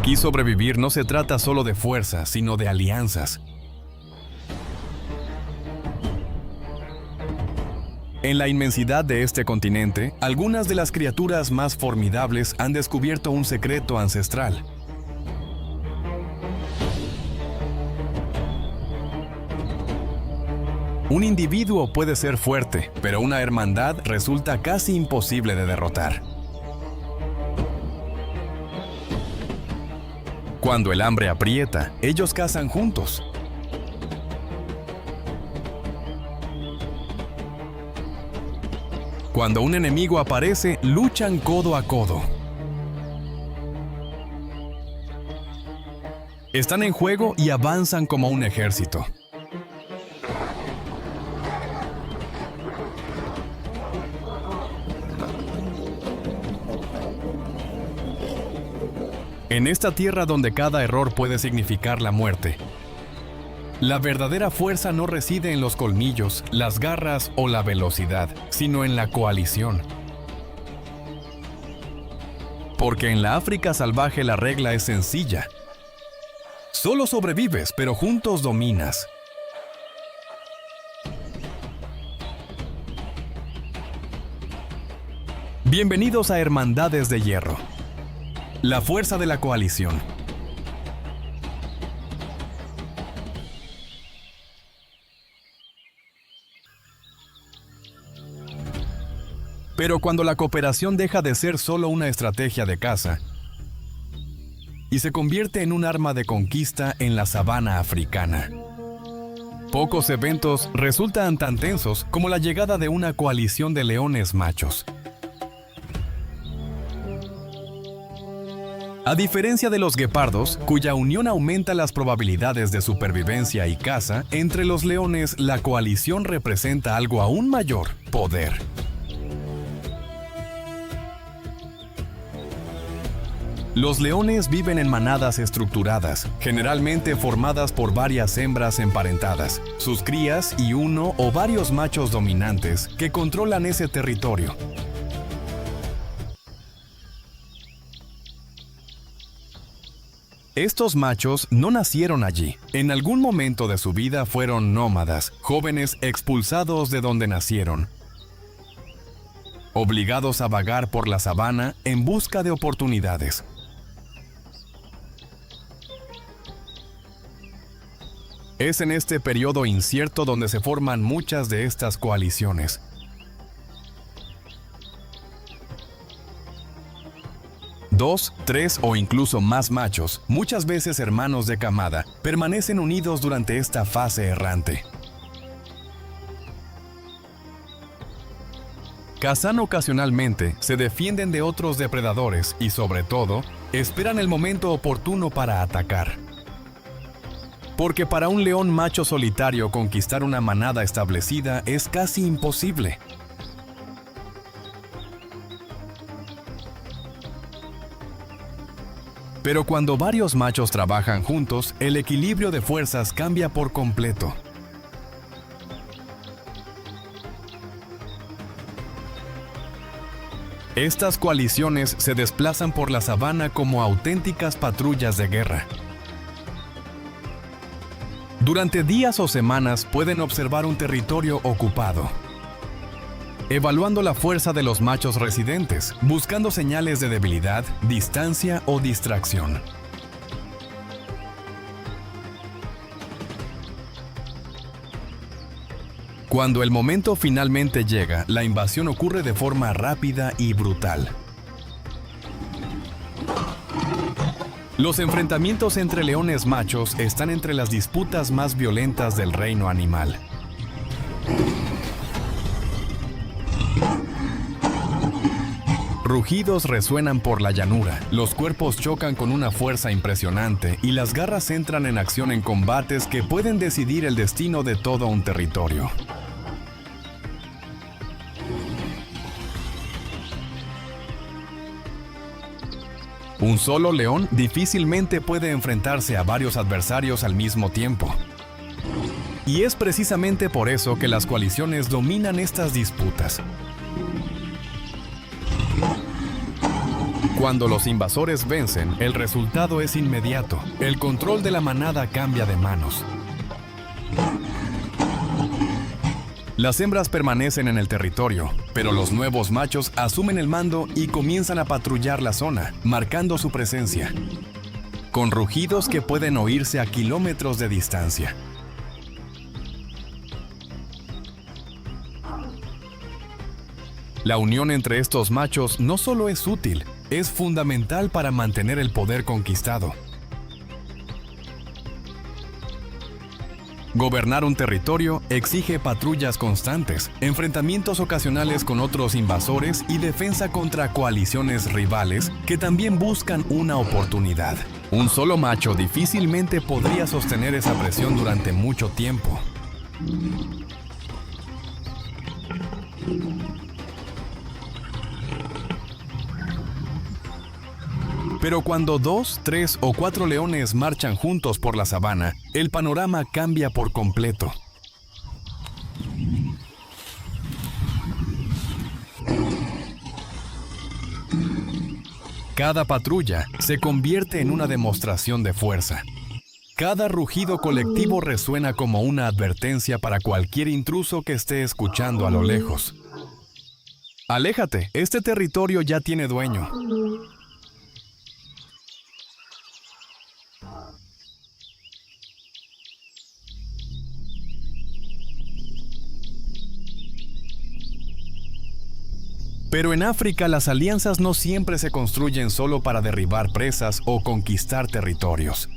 Aquí sobrevivir no se trata solo de fuerza, sino de alianzas. En la inmensidad de este continente, algunas de las criaturas más formidables han descubierto un secreto ancestral. Un individuo puede ser fuerte, pero una hermandad resulta casi imposible de derrotar. Cuando el hambre aprieta, ellos cazan juntos. Cuando un enemigo aparece, luchan codo a codo. Están en juego y avanzan como un ejército. En esta tierra donde cada error puede significar la muerte, la verdadera fuerza no reside en los colmillos, las garras o la velocidad, sino en la coalición. Porque en la África salvaje la regla es sencilla. Solo sobrevives, pero juntos dominas. Bienvenidos a Hermandades de Hierro. La fuerza de la coalición. Pero cuando la cooperación deja de ser solo una estrategia de caza y se convierte en un arma de conquista en la sabana africana, pocos eventos resultan tan tensos como la llegada de una coalición de leones machos. A diferencia de los guepardos, cuya unión aumenta las probabilidades de supervivencia y caza, entre los leones la coalición representa algo aún mayor: poder. Los leones viven en manadas estructuradas, generalmente formadas por varias hembras emparentadas, sus crías y uno o varios machos dominantes que controlan ese territorio. Estos machos no nacieron allí. En algún momento de su vida fueron nómadas, jóvenes expulsados de donde nacieron, obligados a vagar por la sabana en busca de oportunidades. Es en este periodo incierto donde se forman muchas de estas coaliciones. Dos, tres o incluso más machos, muchas veces hermanos de camada, permanecen unidos durante esta fase errante. Cazan ocasionalmente, se defienden de otros depredadores y, sobre todo, esperan el momento oportuno para atacar. Porque para un león macho solitario conquistar una manada establecida es casi imposible. Pero cuando varios machos trabajan juntos, el equilibrio de fuerzas cambia por completo. Estas coaliciones se desplazan por la sabana como auténticas patrullas de guerra. Durante días o semanas pueden observar un territorio ocupado, evaluando la fuerza de los machos residentes, buscando señales de debilidad, distancia o distracción. Cuando el momento finalmente llega, la invasión ocurre de forma rápida y brutal. Los enfrentamientos entre leones machos están entre las disputas más violentas del reino animal. Rugidos resuenan por la llanura, los cuerpos chocan con una fuerza impresionante y las garras entran en acción en combates que pueden decidir el destino de todo un territorio. Un solo león difícilmente puede enfrentarse a varios adversarios al mismo tiempo. Y es precisamente por eso que las coaliciones dominan estas disputas. Cuando los invasores vencen, el resultado es inmediato. El control de la manada cambia de manos. Las hembras permanecen en el territorio, pero los nuevos machos asumen el mando y comienzan a patrullar la zona, marcando su presencia, con rugidos que pueden oírse a kilómetros de distancia. La unión entre estos machos no solo es útil, es fundamental para mantener el poder conquistado. Gobernar un territorio exige patrullas constantes, enfrentamientos ocasionales con otros invasores y defensa contra coaliciones rivales que también buscan una oportunidad. Un solo macho difícilmente podría sostener esa presión durante mucho tiempo. Pero cuando 2, 3 o 4 leones marchan juntos por la sabana, el panorama cambia por completo. Cada patrulla se convierte en una demostración de fuerza. Cada rugido colectivo resuena como una advertencia para cualquier intruso que esté escuchando a lo lejos. ¡Aléjate! Este territorio ya tiene dueño. Pero en África las alianzas no siempre se construyen solo para derribar presas o conquistar territorios.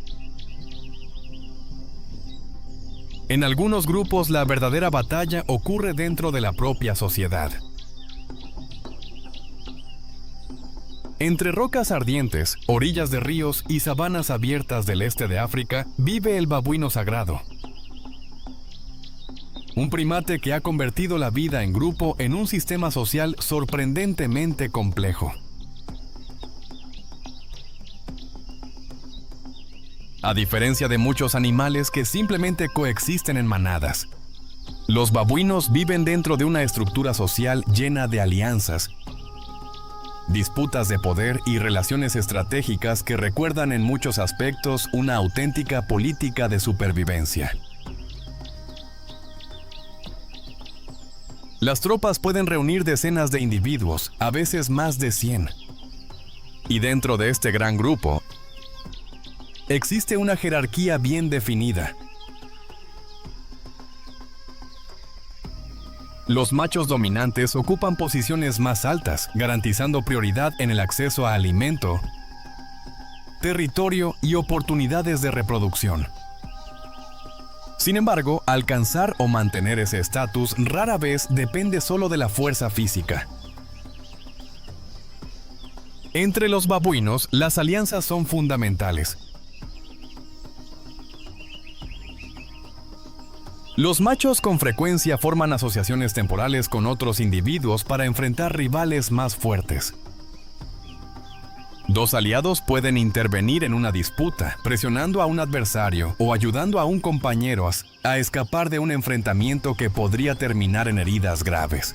En algunos grupos la verdadera batalla ocurre dentro de la propia sociedad. Entre rocas ardientes, orillas de ríos y sabanas abiertas del este de África vive el babuino sagrado. Un primate que ha convertido la vida en grupo en un sistema social sorprendentemente complejo. A diferencia de muchos animales que simplemente coexisten en manadas, los babuinos viven dentro de una estructura social llena de alianzas, disputas de poder y relaciones estratégicas que recuerdan en muchos aspectos una auténtica política de supervivencia. Las tropas pueden reunir decenas de individuos, a veces más de 100. Y dentro de este gran grupo, existe una jerarquía bien definida. Los machos dominantes ocupan posiciones más altas, garantizando prioridad en el acceso a alimento, territorio y oportunidades de reproducción. Sin embargo, alcanzar o mantener ese estatus rara vez depende solo de la fuerza física. Entre los babuinos, las alianzas son fundamentales. Los machos con frecuencia forman asociaciones temporales con otros individuos para enfrentar rivales más fuertes. Dos aliados pueden intervenir en una disputa, presionando a un adversario o ayudando a un compañero a escapar de un enfrentamiento que podría terminar en heridas graves.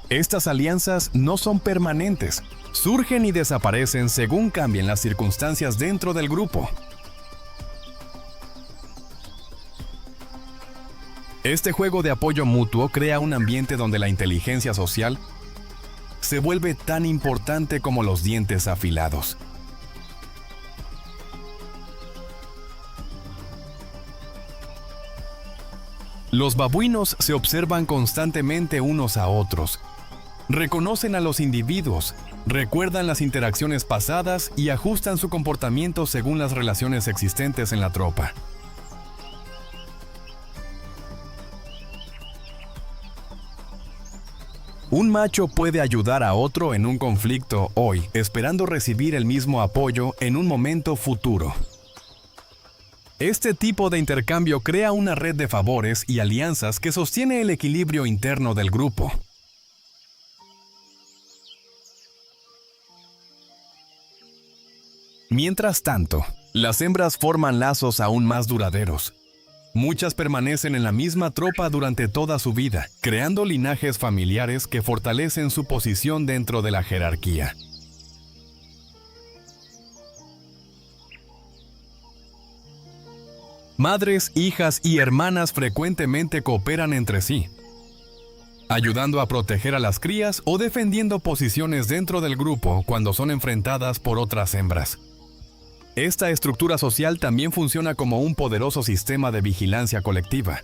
Estas alianzas no son permanentes, surgen y desaparecen según cambien las circunstancias dentro del grupo. Este juego de apoyo mutuo crea un ambiente donde la inteligencia social se vuelve tan importante como los dientes afilados. Los babuinos se observan constantemente unos a otros, reconocen a los individuos, recuerdan las interacciones pasadas y ajustan su comportamiento según las relaciones existentes en la tropa. Un macho puede ayudar a otro en un conflicto hoy, esperando recibir el mismo apoyo en un momento futuro. Este tipo de intercambio crea una red de favores y alianzas que sostiene el equilibrio interno del grupo. Mientras tanto, las hembras forman lazos aún más duraderos. Muchas permanecen en la misma tropa durante toda su vida, creando linajes familiares que fortalecen su posición dentro de la jerarquía. Madres, hijas y hermanas frecuentemente cooperan entre sí, ayudando a proteger a las crías o defendiendo posiciones dentro del grupo cuando son enfrentadas por otras hembras. Esta estructura social también funciona como un poderoso sistema de vigilancia colectiva.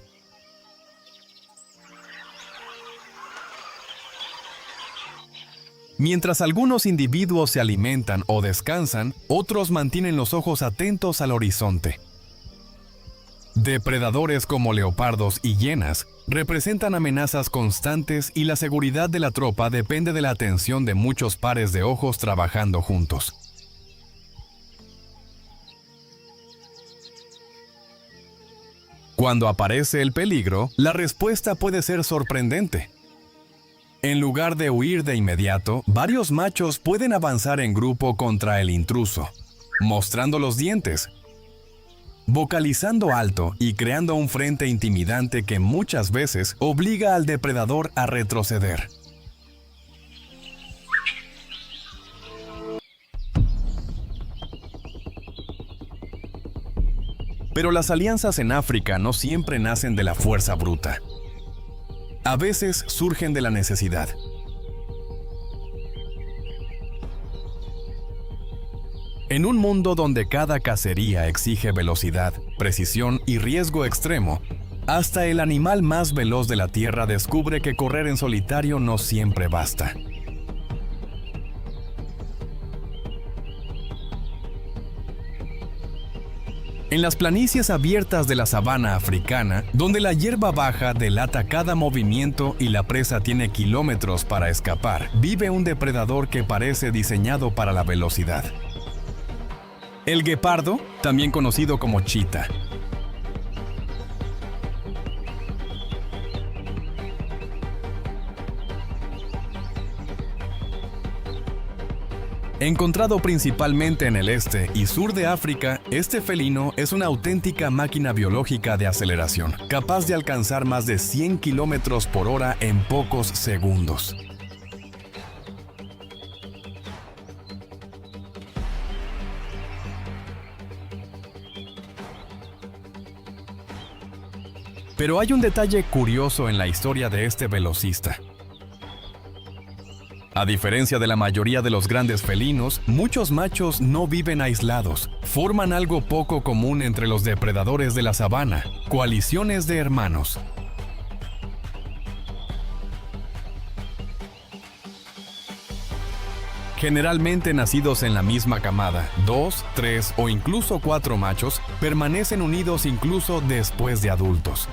Mientras algunos individuos se alimentan o descansan, otros mantienen los ojos atentos al horizonte. Depredadores como leopardos y hienas representan amenazas constantes y la seguridad de la tropa depende de la atención de muchos pares de ojos trabajando juntos. Cuando aparece el peligro, la respuesta puede ser sorprendente. En lugar de huir de inmediato, varios machos pueden avanzar en grupo contra el intruso, mostrando los dientes, vocalizando alto y creando un frente intimidante que muchas veces obliga al depredador a retroceder. Pero las alianzas en África no siempre nacen de la fuerza bruta. A veces surgen de la necesidad. En un mundo donde cada cacería exige velocidad, precisión y riesgo extremo, hasta el animal más veloz de la Tierra descubre que correr en solitario no siempre basta. En las planicies abiertas de la sabana africana, donde la hierba baja delata cada movimiento y la presa tiene kilómetros para escapar, vive un depredador que parece diseñado para la velocidad. El guepardo, también conocido como chita. Encontrado principalmente en el este y sur de África, este felino es una auténtica máquina biológica de aceleración, capaz de alcanzar más de 100 kilómetros por hora en pocos segundos. Pero hay un detalle curioso en la historia de este velocista. A diferencia de la mayoría de los grandes felinos, muchos machos no viven aislados. Forman algo poco común entre los depredadores de la sabana: coaliciones de hermanos. Generalmente nacidos en la misma camada, 2, 3 o incluso 4 machos permanecen unidos incluso después de adultos.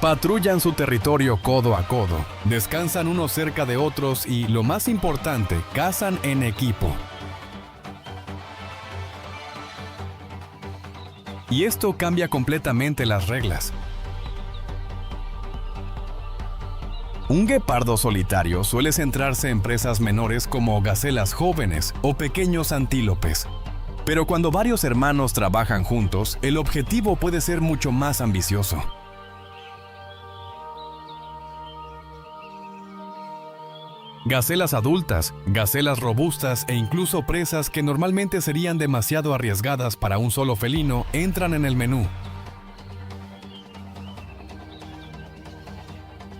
Patrullan su territorio codo a codo, descansan unos cerca de otros y, lo más importante, cazan en equipo. Y esto cambia completamente las reglas. Un guepardo solitario suele centrarse en presas menores como gacelas jóvenes o pequeños antílopes. Pero cuando varios hermanos trabajan juntos, el objetivo puede ser mucho más ambicioso. Gacelas adultas, gacelas robustas e incluso presas que normalmente serían demasiado arriesgadas para un solo felino entran en el menú.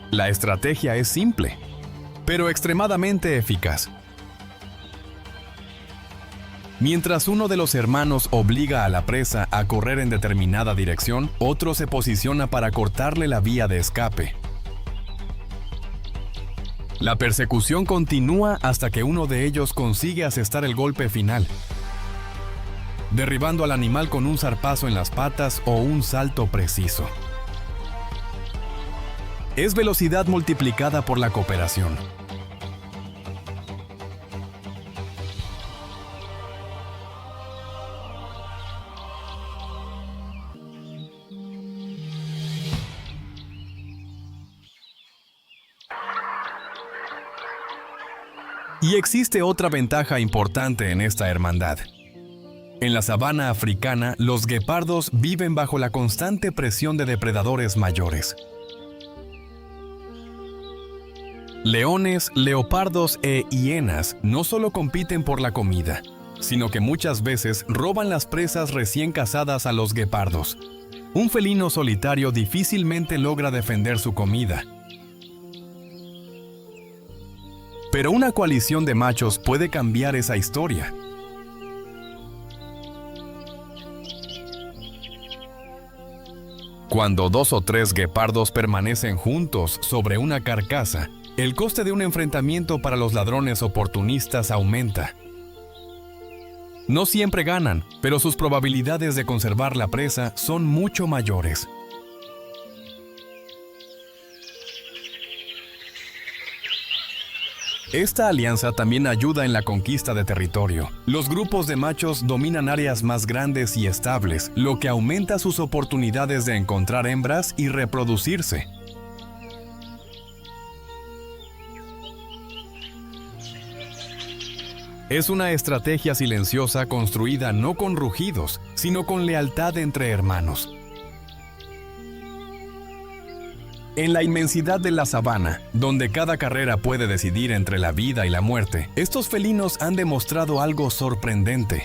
La estrategia es simple, pero extremadamente eficaz. Mientras uno de los hermanos obliga a la presa a correr en determinada dirección, otro se posiciona para cortarle la vía de escape. La persecución continúa hasta que uno de ellos consigue asestar el golpe final, derribando al animal con un zarpazo en las patas o un salto preciso. Es velocidad multiplicada por la cooperación. Y existe otra ventaja importante en esta hermandad. En la sabana africana, los guepardos viven bajo la constante presión de depredadores mayores. Leones, leopardos e hienas no solo compiten por la comida, sino que muchas veces roban las presas recién cazadas a los guepardos. Un felino solitario difícilmente logra defender su comida. Pero una coalición de machos puede cambiar esa historia. Cuando 2 o 3 guepardos permanecen juntos sobre una carcasa, el coste de un enfrentamiento para los ladrones oportunistas aumenta. No siempre ganan, pero sus probabilidades de conservar la presa son mucho mayores. Esta alianza también ayuda en la conquista de territorio. Los grupos de machos dominan áreas más grandes y estables, lo que aumenta sus oportunidades de encontrar hembras y reproducirse. Es una estrategia silenciosa construida no con rugidos, sino con lealtad entre hermanos. En la inmensidad de la sabana, donde cada carrera puede decidir entre la vida y la muerte, estos felinos han demostrado algo sorprendente.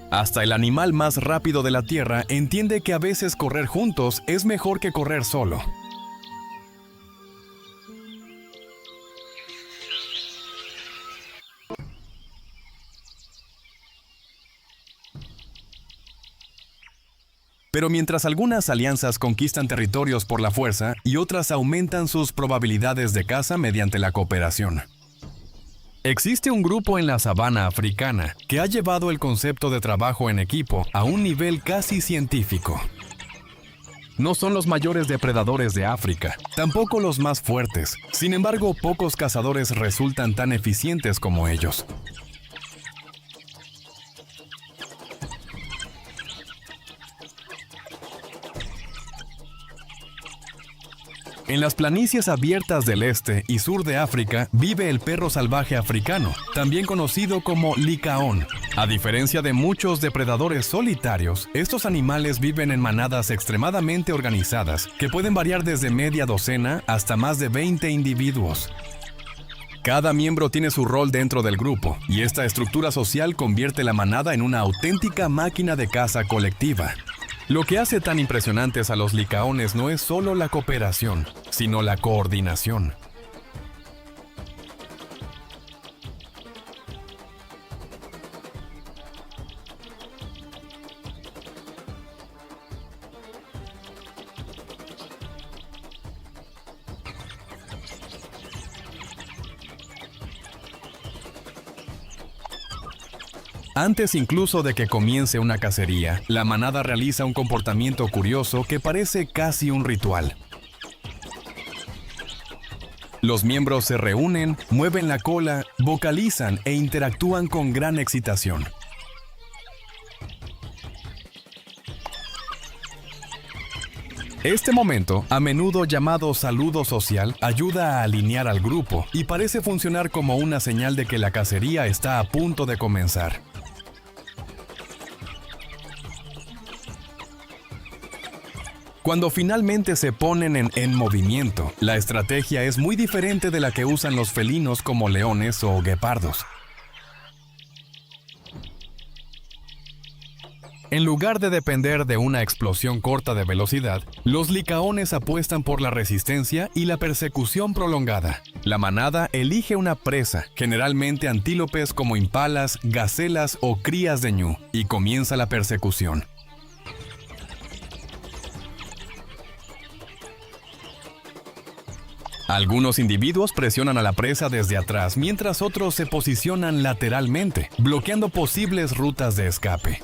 Hasta el animal más rápido de la Tierra entiende que a veces correr juntos es mejor que correr solo. Pero mientras algunas alianzas conquistan territorios por la fuerza y otras aumentan sus probabilidades de caza mediante la cooperación. Existe un grupo en la sabana africana que ha llevado el concepto de trabajo en equipo a un nivel casi científico. No son los mayores depredadores de África, tampoco los más fuertes. Sin embargo, pocos cazadores resultan tan eficientes como ellos. En las planicies abiertas del este y sur de África vive el perro salvaje africano, también conocido como licaón. A diferencia de muchos depredadores solitarios, estos animales viven en manadas extremadamente organizadas, que pueden variar desde media docena hasta más de 20 individuos. Cada miembro tiene su rol dentro del grupo, y esta estructura social convierte la manada en una auténtica máquina de caza colectiva. Lo que hace tan impresionantes a los licaones no es solo la cooperación, sino la coordinación. Antes incluso de que comience una cacería, la manada realiza un comportamiento curioso que parece casi un ritual. Los miembros se reúnen, mueven la cola, vocalizan e interactúan con gran excitación. Este momento, a menudo llamado saludo social, ayuda a alinear al grupo y parece funcionar como una señal de que la cacería está a punto de comenzar. Cuando finalmente se ponen en movimiento, la estrategia es muy diferente de la que usan los felinos como leones o guepardos. En lugar de depender de una explosión corta de velocidad, los licaones apuestan por la resistencia y la persecución prolongada. La manada elige una presa, generalmente antílopes como impalas, gacelas o crías de ñu, y comienza la persecución. Algunos individuos presionan a la presa desde atrás, mientras otros se posicionan lateralmente, bloqueando posibles rutas de escape.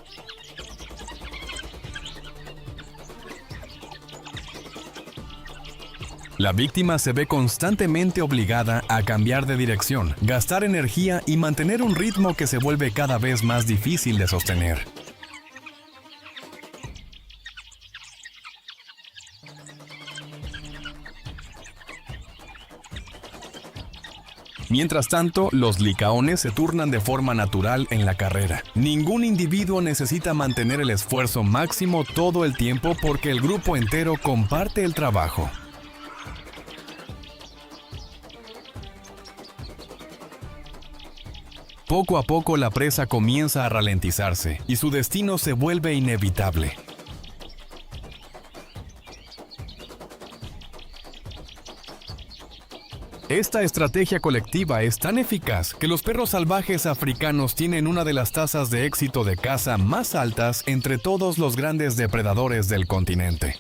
La víctima se ve constantemente obligada a cambiar de dirección, gastar energía y mantener un ritmo que se vuelve cada vez más difícil de sostener. Mientras tanto, los licaones se turnan de forma natural en la carrera. Ningún individuo necesita mantener el esfuerzo máximo todo el tiempo porque el grupo entero comparte el trabajo. Poco a poco la presa comienza a ralentizarse y su destino se vuelve inevitable. Esta estrategia colectiva es tan eficaz que los perros salvajes africanos tienen una de las tasas de éxito de caza más altas entre todos los grandes depredadores del continente.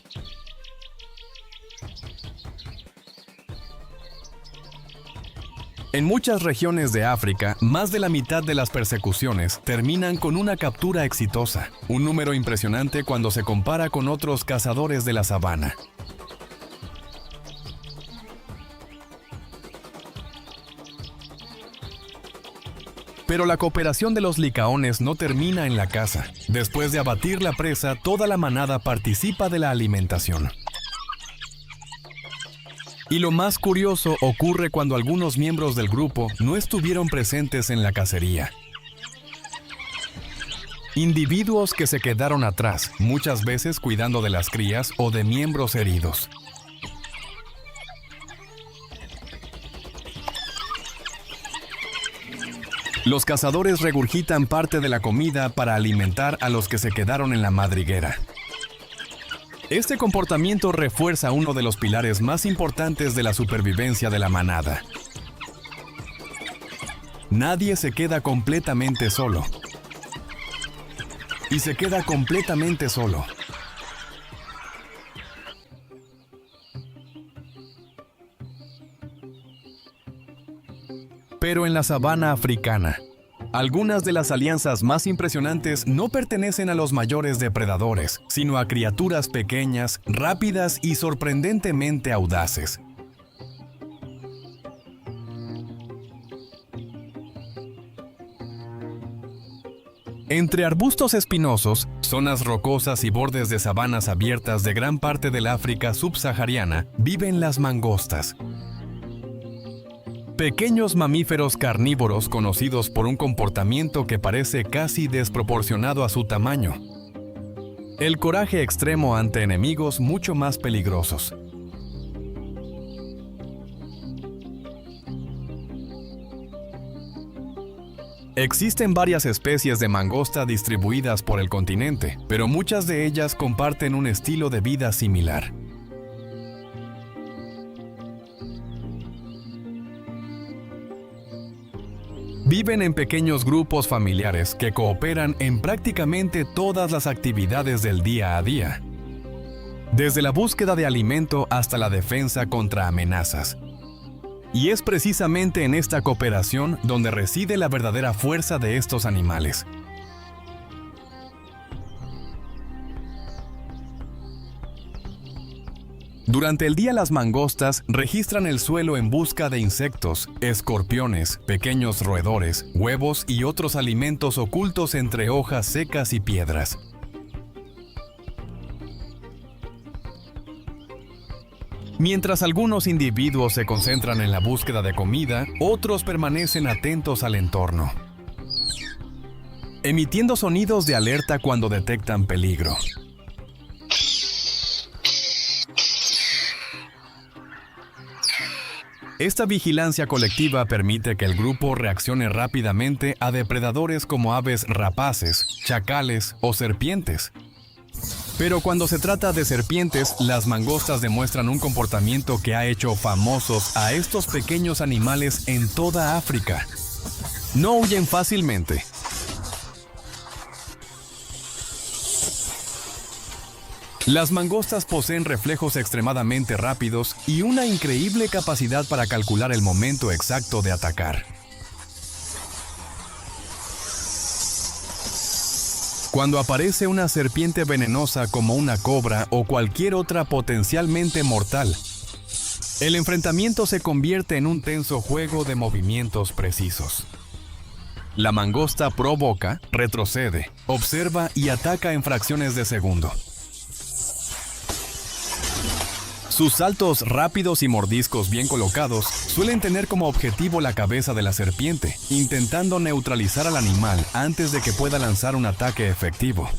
En muchas regiones de África, más de la mitad de las persecuciones terminan con una captura exitosa, un número impresionante cuando se compara con otros cazadores de la sabana. Pero la cooperación de los licaones no termina en la caza. Después de abatir la presa, toda la manada participa de la alimentación. Y lo más curioso ocurre cuando algunos miembros del grupo no estuvieron presentes en la cacería. Individuos que se quedaron atrás, muchas veces cuidando de las crías o de miembros heridos. Los cazadores regurgitan parte de la comida para alimentar a los que se quedaron en la madriguera. Este comportamiento refuerza uno de los pilares más importantes de la supervivencia de la manada. Nadie se queda completamente solo. Y se queda completamente solo. Pero en la sabana africana, algunas de las alianzas más impresionantes no pertenecen a los mayores depredadores, sino a criaturas pequeñas, rápidas y sorprendentemente audaces. Entre arbustos espinosos, zonas rocosas y bordes de sabanas abiertas de gran parte del África subsahariana, viven las mangostas. Pequeños mamíferos carnívoros conocidos por un comportamiento que parece casi desproporcionado a su tamaño. El coraje extremo ante enemigos mucho más peligrosos. Existen varias especies de mangosta distribuidas por el continente, pero muchas de ellas comparten un estilo de vida similar. Viven en pequeños grupos familiares que cooperan en prácticamente todas las actividades del día a día, desde la búsqueda de alimento hasta la defensa contra amenazas. Y es precisamente en esta cooperación donde reside la verdadera fuerza de estos animales. Durante el día las mangostas registran el suelo en busca de insectos, escorpiones, pequeños roedores, huevos y otros alimentos ocultos entre hojas secas y piedras. Mientras algunos individuos se concentran en la búsqueda de comida, otros permanecen atentos al entorno, emitiendo sonidos de alerta cuando detectan peligro. Esta vigilancia colectiva permite que el grupo reaccione rápidamente a depredadores como aves rapaces, chacales o serpientes. Pero cuando se trata de serpientes, las mangostas demuestran un comportamiento que ha hecho famosos a estos pequeños animales en toda África. No huyen fácilmente. Las mangostas poseen reflejos extremadamente rápidos y una increíble capacidad para calcular el momento exacto de atacar. Cuando aparece una serpiente venenosa como una cobra o cualquier otra potencialmente mortal, el enfrentamiento se convierte en un tenso juego de movimientos precisos. La mangosta provoca, retrocede, observa y ataca en fracciones de segundo. Sus saltos rápidos y mordiscos bien colocados suelen tener como objetivo la cabeza de la serpiente, intentando neutralizar al animal antes de que pueda lanzar un ataque efectivo.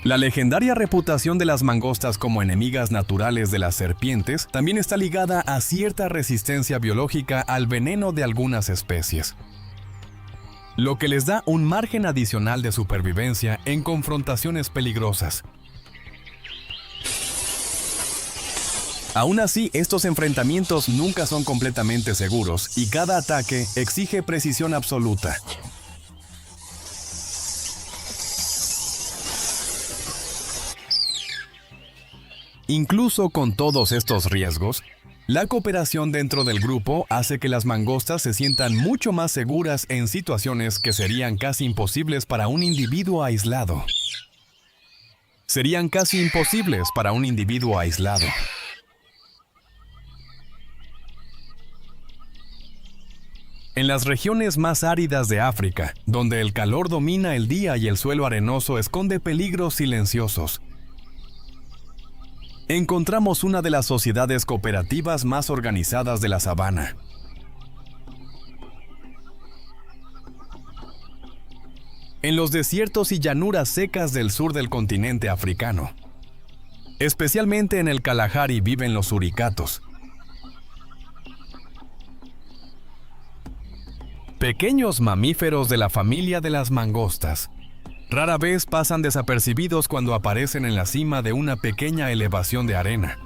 La legendaria reputación de las mangostas como enemigas naturales de las serpientes también está ligada a cierta resistencia biológica al veneno de algunas especies, lo que les da un margen adicional de supervivencia en confrontaciones peligrosas. Aún así, estos enfrentamientos nunca son completamente seguros y cada ataque exige precisión absoluta. Incluso con todos estos riesgos, la cooperación dentro del grupo hace que las mangostas se sientan mucho más seguras en situaciones que serían casi imposibles para un individuo aislado. En las regiones más áridas de África, donde el calor domina el día y el suelo arenoso esconde peligros silenciosos, encontramos una de las sociedades cooperativas más organizadas de la sabana. En los desiertos y llanuras secas del sur del continente africano, especialmente en el Kalahari, viven los suricatos. Pequeños mamíferos de la familia de las mangostas. Rara vez pasan desapercibidos cuando aparecen en la cima de una pequeña elevación de arena.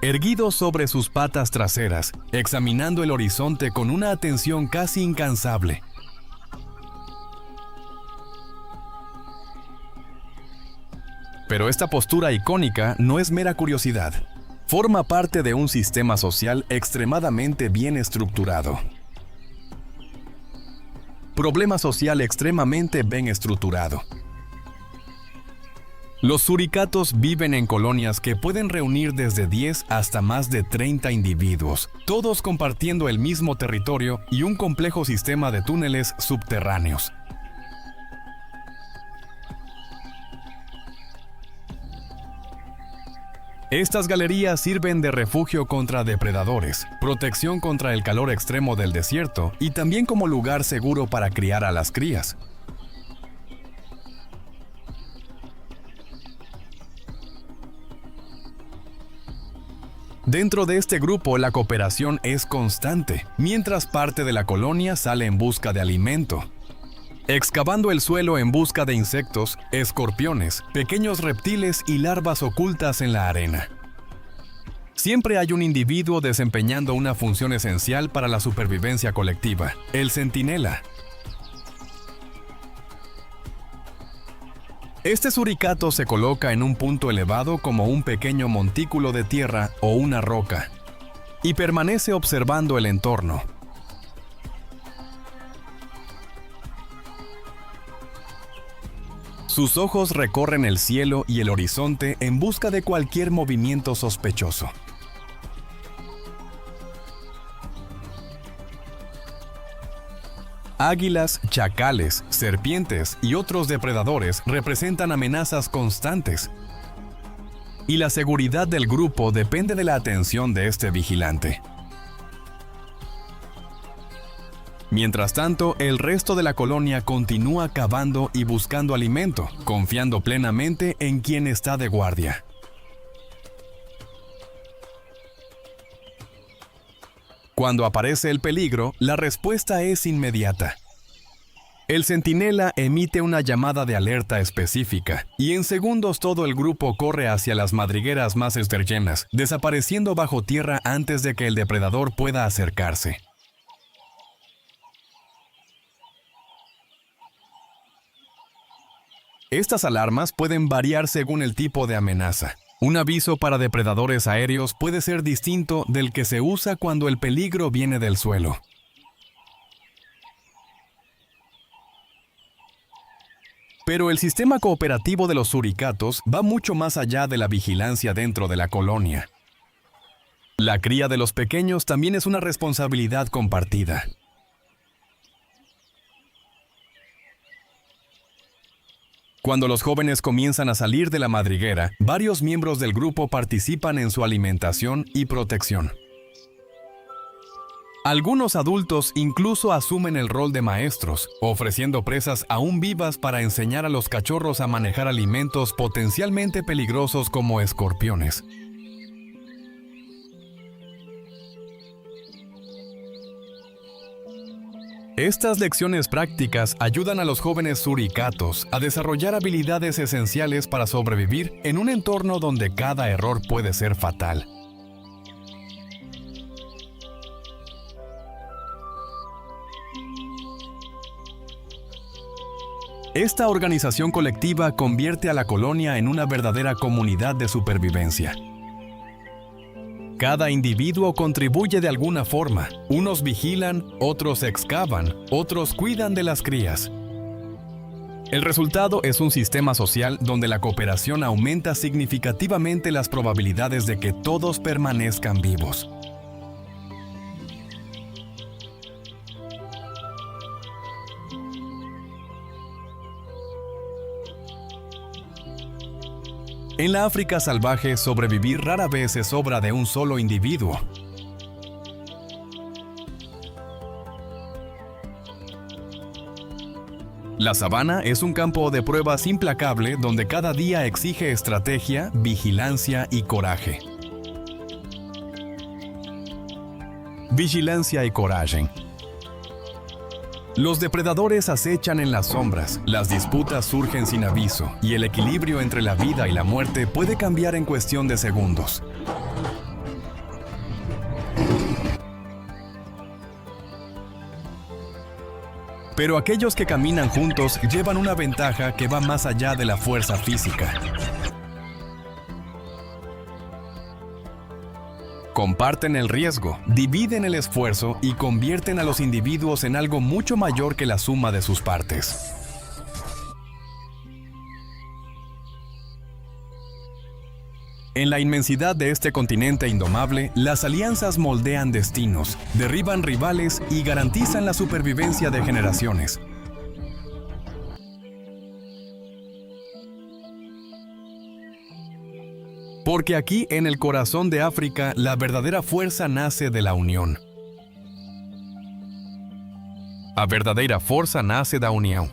Erguidos sobre sus patas traseras, examinando el horizonte con una atención casi incansable. Pero esta postura icónica no es mera curiosidad. Forma parte de un sistema social extremadamente bien estructurado. Problema social extremadamente bien estructurado. Los suricatos viven en colonias que pueden reunir desde 10 hasta más de 30 individuos, todos compartiendo el mismo territorio y un complejo sistema de túneles subterráneos. Estas galerías sirven de refugio contra depredadores, protección contra el calor extremo del desierto y también como lugar seguro para criar a las crías. Dentro de este grupo, la cooperación es constante, mientras parte de la colonia sale en busca de alimento, excavando el suelo en busca de insectos, escorpiones, pequeños reptiles y larvas ocultas en la arena. Siempre hay un individuo desempeñando una función esencial para la supervivencia colectiva, el centinela. Este suricato se coloca en un punto elevado como un pequeño montículo de tierra o una roca, y permanece observando el entorno. Sus ojos recorren el cielo y el horizonte en busca de cualquier movimiento sospechoso. Águilas, chacales, serpientes y otros depredadores representan amenazas constantes, y la seguridad del grupo depende de la atención de este vigilante. Mientras tanto, el resto de la colonia continúa cavando y buscando alimento, confiando plenamente en quien está de guardia. Cuando aparece el peligro, la respuesta es inmediata. El centinela emite una llamada de alerta específica, y en segundos todo el grupo corre hacia las madrigueras más estergenas, desapareciendo bajo tierra antes de que el depredador pueda acercarse. Estas alarmas pueden variar según el tipo de amenaza. Un aviso para depredadores aéreos puede ser distinto del que se usa cuando el peligro viene del suelo. Pero el sistema cooperativo de los suricatos va mucho más allá de la vigilancia dentro de la colonia. La cría de los pequeños también es una responsabilidad compartida. Cuando los jóvenes comienzan a salir de la madriguera, varios miembros del grupo participan en su alimentación y protección. Algunos adultos incluso asumen el rol de maestros, ofreciendo presas aún vivas para enseñar a los cachorros a manejar alimentos potencialmente peligrosos como escorpiones. Estas lecciones prácticas ayudan a los jóvenes suricatos a desarrollar habilidades esenciales para sobrevivir en un entorno donde cada error puede ser fatal. Esta organización colectiva convierte a la colonia en una verdadera comunidad de supervivencia. Cada individuo contribuye de alguna forma. Unos vigilan, otros excavan, otros cuidan de las crías. El resultado es un sistema social donde la cooperación aumenta significativamente las probabilidades de que todos permanezcan vivos. En la África salvaje, sobrevivir rara vez es obra de un solo individuo. La sabana es un campo de pruebas implacable donde cada día exige estrategia, vigilancia y coraje. Vigilancia y coraje. Los depredadores acechan en las sombras, las disputas surgen sin aviso, y el equilibrio entre la vida y la muerte puede cambiar en cuestión de segundos. Pero aquellos que caminan juntos llevan una ventaja que va más allá de la fuerza física. Comparten el riesgo, dividen el esfuerzo y convierten a los individuos en algo mucho mayor que la suma de sus partes. En la inmensidad de este continente indomable, las alianzas moldean destinos, derriban rivales y garantizan la supervivencia de generaciones. Porque aquí, en el corazón de África, la verdadera fuerza nace de la unión. A verdadeira força nasce da união.